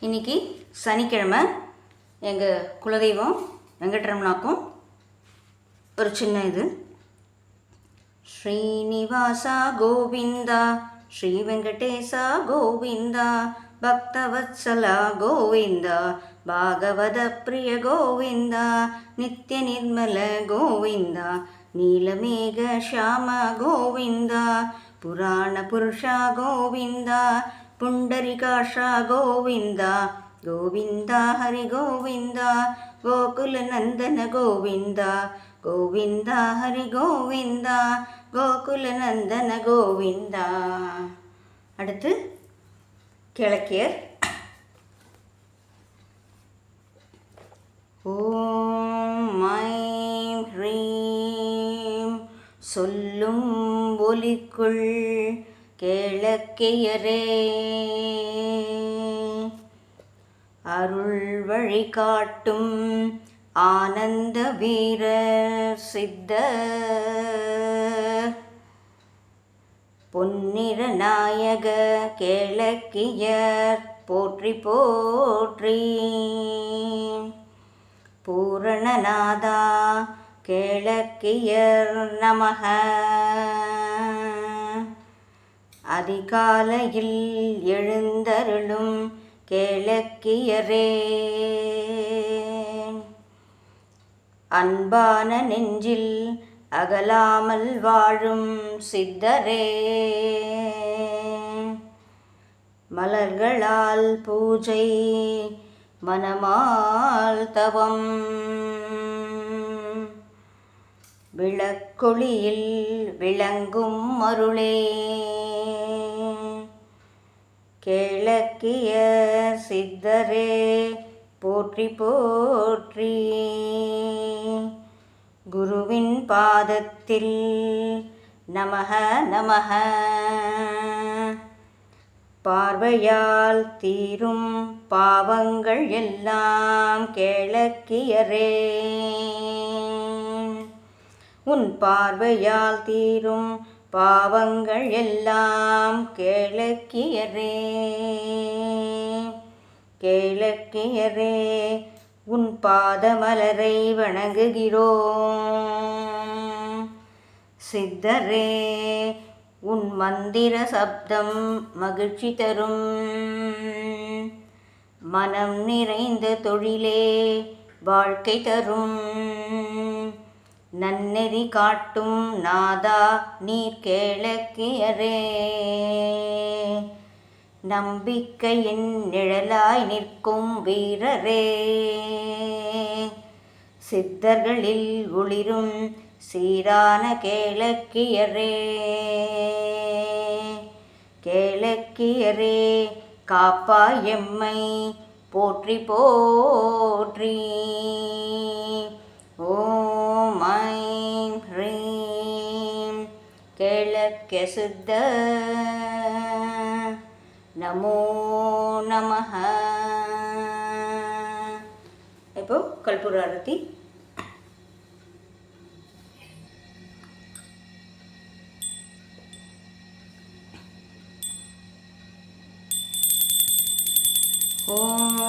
இன்றைக்கி சனிக்கிழமை. எங்கள் குலதெய்வம் வெங்கட்ரமணாக்கும் ஒரு சின்ன இது. ஸ்ரீனிவாசா கோவிந்தா, ஸ்ரீ வெங்கடேசா கோவிந்தா, பக்தவத்சலா கோவிந்தா, பாகவத பிரிய கோவிந்தா, நித்ய நிர்மல கோவிந்தா, நீலமேக ஷாம கோவிந்தா, புராண புருஷா கோவிந்தா, புண்டரிகாஷா கோவிந்தா, கோவிந்தா ஹரி கோவிந்தா, கோகுல நந்தன கோவிந்தா, கோவிந்தா ஹரி கோவிந்தா, கோகுல நந்தன கோவிந்தா. அடுத்து கிழக்கியர். ஓம் ஐம் ஹ்ரீம் சொல்லும் ஒலிக்குள் கேளக்கியரே, அருள் வழி காட்டும் ஆனந்த வீர சித்த பொன்னிற நாயக கேளக்கியர் போற்றி போற்றி. பூரணநாதா கேளக்கியர் நமக. அதிகாலையில் எழுந்தருளும் கேளக்கியரே, அன்பான நெஞ்சில் அகலாமல் வாழும் சித்தரே, மலர்களால் பூஜை மனமால் தவம், விளக்கொளியில் விளங்கும் அருளே, கேளக்கிய சித்தரே போற்றி போற்றி. குருவின் பாதத்தில் நமக நமக. பார்வையால் தீரும் பாவங்கள் எல்லாம் கேளக்கியரே, உன் பார்வையால் தீரும் பாவங்கள் எல்லாம் கேளக்கியரே, கேளக்கியரே உன் பாதமலரை வணங்குகிறோம். சித்தரே உன் மந்திர சப்தம் மகிழ்ச்சி தரும், மனம் நிறைந்த தொழிலே வாழ்க்கை தரும், நன்னெறி காட்டும் நாதா நீர் கேளக்கியரே, நம்பிக்கையின் நிழலாய் நிற்கும் வீரரே, சித்தர்களில் ஒளிரும் சீரான கேளக்கியரே, கேளக்கியரே காப்பாய் எம்மை போற்றி போற்றி. ஓம் ஐம் ஹ்ரீம் கேளக்கிய சித்த நமோ நமஹ. இப்போ கற்பூர ஆரத்தி. ஓம்